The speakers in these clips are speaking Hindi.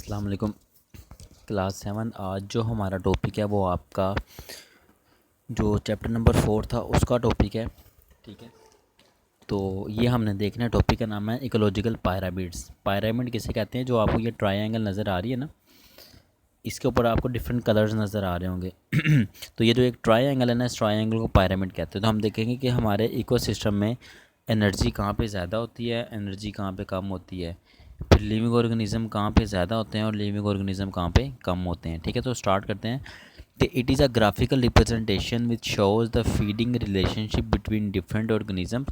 अस्सलाम वालेकुम। क्लास 7 आज जो हमारा टॉपिक है वो आपका जो चैप्टर नंबर 4 था उसका टॉपिक है। ठीक है, तो ये हमने देखना है। टॉपिक का नाम है इकोलॉजिकल पायरामिड्स। पायरामिड किसे कहते हैं? जो आपको ये ट्रायंगल नज़र आ रही है ना, इसके ऊपर आपको डिफरेंट कलर्स नज़र आ रहे होंगे। तो ये जो एक ट्रायंगल है ना, इस ट्रायंगल को पायरामिड कहते हैं। तो हम देखेंगे कि हमारे इकोसिस्टम में एनर्जी कहाँ पे ज़्यादा होती है, एनर्जी कहाँ पे कम होती है, फिर लिविंग ऑर्गेनिज्म कहाँ पे ज़्यादा होते हैं और लिविंग ऑर्गेनिज्म कहाँ पे कम होते हैं। ठीक है, तो स्टार्ट करते हैं। तो it is a graphical representation which shows the feeding relationship between different organism.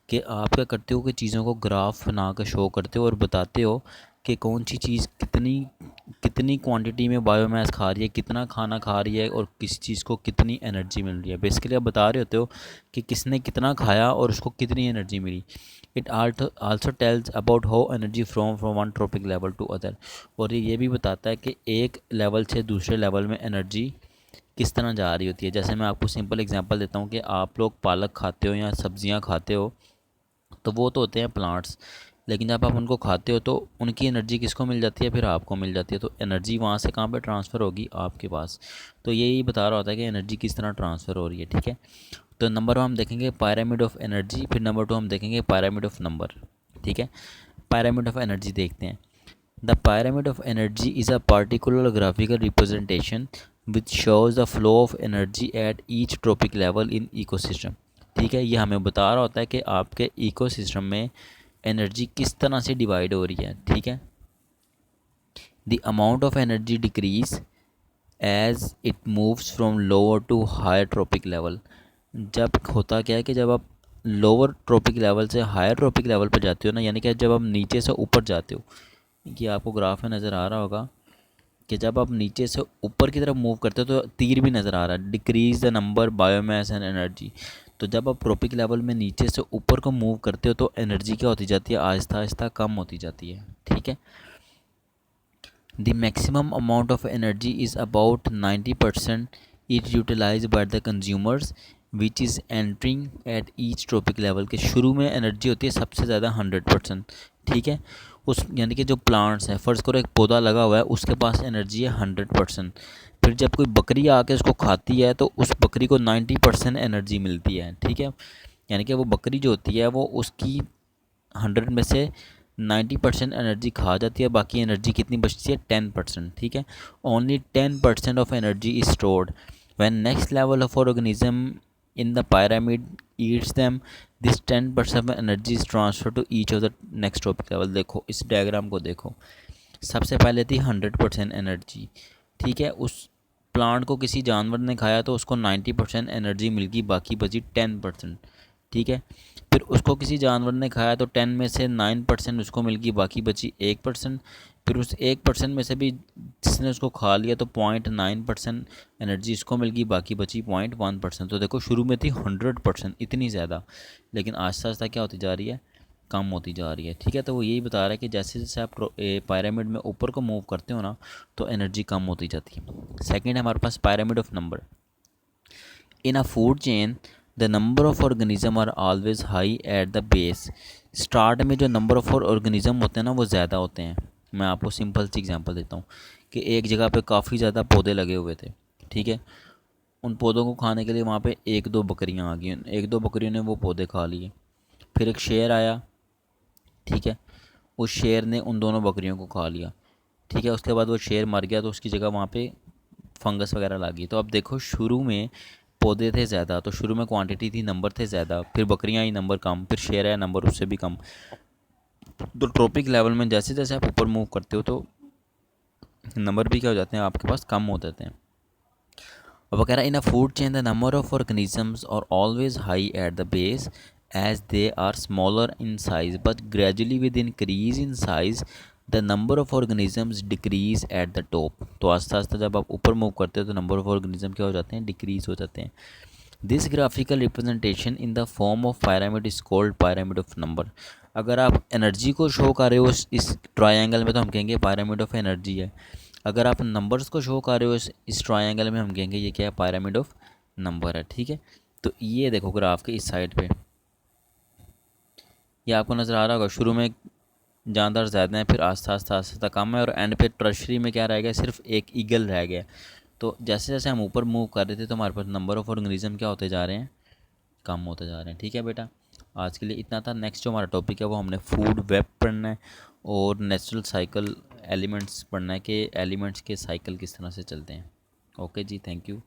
कि आप क्या करते हो कि चीज़ों को ग्राफ बना कर शो करते हो और बताते हो कि कौन सी चीज़ कितनी कितनी क्वांटिटी में बायोमास खा रही है, कितना खाना खा रही है और किस चीज़ को कितनी एनर्जी मिल रही है। बेसिकली आप बता रहे होते हो कि किसने कितना खाया और उसको कितनी एनर्जी मिली। It also tells about how energy from one trophic level to other. और ये भी बताता है कि एक लेवल से दूसरे लेवल में एनर्जी किस तरह जा रही होती है। जैसे मैं आपको सिंपल एग्जांपल देता हूँ कि आप लोग पालक खाते हो या सब्जियाँ खाते हो, तो वो तो होते हैं प्लांट्स, लेकिन जब आप उनको खाते हो तो उनकी एनर्जी किसको मिल जाती है? फिर आपको मिल जाती है। तो एनर्जी वहाँ से कहाँ पे ट्रांसफ़र होगी? आपके पास। तो यही बता रहा होता है कि एनर्जी किस तरह ट्रांसफ़र हो रही है। ठीक है, तो नंबर 1 हम देखेंगे पायरामिड ऑफ एनर्जी, फिर नंबर 2 हम देखेंगे पायरामिड ऑफ नंबर। ठीक है, पायरामिड ऑफ एनर्जी देखते हैं। The pyramid of energy is a particular graphical representation which shows the flow of energy at each trophic level in ecosystem। ठीक है, ये हमें बता रहा होता है कि आपके इकोसिस्टम में एनर्जी किस तरह से डिवाइड हो रही है। ठीक है, the amount of energy decreases as it moves from lower to higher trophic level. जब होता क्या है कि जब आप लोअर ट्रॉपिक लेवल से हायर ट्रॉपिक लेवल पर जाते हो ना, यानी कि जब आप नीचे से ऊपर जाते हो, कि आपको ग्राफ में नज़र आ रहा होगा कि जब आप नीचे से ऊपर की तरफ मूव करते हो तो तीर भी नज़र आ रहा है, decrease the number biomass and energy. तो जब आप ट्रॉपिक लेवल में नीचे से ऊपर को मूव करते हो तो एनर्जी क्या होती जाती है? आहिस्ता आहिस्ता कम होती जाती है। ठीक है, the maximum amount of energy is about 90% it utilize by the consumers which is entering at each trophic level. के शुरू में एनर्जी होती है सबसे ज़्यादा 100%। ठीक है, उस यानी कि जो प्लांट्स हैं, फ़र्ज़ करो एक पौधा लगा हुआ है, उसके पास एनर्जी है 100%। फिर जब कोई बकरी आके उसको खाती है तो उस बकरी को 90% एनर्जी मिलती है। ठीक है, यानी कि वो बकरी जो होती है वो उसकी 100 में से 90% एनर्जी खा जाती है, बाकी एनर्जी कितनी बचती है? 10%। ठीक है, only 10% of energy is stored when next level of organism in the pyramid eats them। This 10% of energy is transfer to each of the next topic level. देखो इस डायग्राम को देखो, सबसे पहले थी 100% एनर्जी। ठीक है, उस प्लांट को किसी जानवर ने खाया तो उसको 90% एनर्जी मिल गई, बाकी बची 10%। ठीक है, फिर उसको किसी जानवर ने खाया तो 10 में से 9% उसको मिल गई, बाकी बची 1%। फिर उस 1% में से भी जिसने उसको खा लिया तो 0.9% एनर्जी इसको मिल गई, बाकी बची 0.1%। तो देखो शुरू में थी 100%, इतनी ज़्यादा, लेकिन आहिस्ता आहिस्ता क्या होती जा रही है? कम होती जा रही है। ठीक है, तो वो यही बता रहा है कि जैसे जैसे आप पायरामिड में ऊपर को मूव करते हो ना तो एनर्जी कम होती जाती है। सेकंड है हमारे पास pyramid of number. In a food chain the number of organism are always high at the base. Start में जो नंबर ऑफ ऑर्गेनिज्म होते हैं ना वो ज़्यादा होते हैं। मैं आपको सिंपल सी एग्जांपल देता हूँ कि एक जगह पे काफ़ी ज़्यादा पौधे लगे हुए थे। ठीक है, उन पौधों को खाने के लिए वहाँ पे एक दो बकरियाँ आ गई, एक दो बकरियों ने वो पौधे खा लिए। फिर एक शेर आया। ठीक है, उस शेर ने उन दोनों बकरियों को खा लिया। ठीक है, उसके बाद वो शेर मर गया तो उसकी जगह वहाँ पे फंगस वगैरह लगी। तो अब देखो शुरू में पौधे थे ज़्यादा, तो शुरू में क्वांटिटी थी, नंबर थे ज़्यादा, फिर बकरियाँ आई नंबर कम, फिर शेर आया नंबर उससे भी कम। तो ट्रॉपिक लेवल में जैसे जैसे आप ऊपर मूव करते हो तो नंबर भी क्या हो जाते हैं आपके पास? कम हो जाते हैं। अब वगैरह in a food chain the number of organisms are always high at the base as they are smaller in size, but gradually with increase in size the number of organisms decrease at the top। तो आस्ता आस्ता जब आप ऊपर मूव करते हो तो नंबर ऑफ ऑर्गेनिज्म क्या हो जाते हैं? डिक्रीज हो जाते हैं। This graphical representation in the form of pyramid is called pyramid of number. अगर आप एनर्जी को शो कर रहे हो इस ट्रायंगल में तो हम कहेंगे pyramid ऑफ एनर्जी है। अगर आप नंबर्स को शो कर रहे हो इस ट्रायंगल में हम कहेंगे ये क्या है? pyramid ऑफ नंबर है। ठीक है, तो ये देखो ग्राफ के इस साइड पे ये आपको नज़र आ रहा होगा, शुरू में जानदार ज़्यादा हैं, फिर आस्ता आस्ता आस्ता कम है, और एंड पे टर्शरी में क्या रह गया, सिर्फ एक ईगल रह गया। तो जैसे जैसे हम ऊपर मूव कर रहे थे तो हमारे पास नंबर ऑफ ऑर्गेनिज्म क्या होते जा रहे हैं, कम होते जा रहे हैं। ठीक है बेटा, आज के लिए इतना था। नेक्स्ट जो हमारा टॉपिक है वो हमने फूड वेब पढ़ना है और नेचुरल साइकिल एलिमेंट्स पढ़ना है कि एलिमेंट्स के साइकिल किस तरह से चलते हैं। ओके जी, थैंक यू।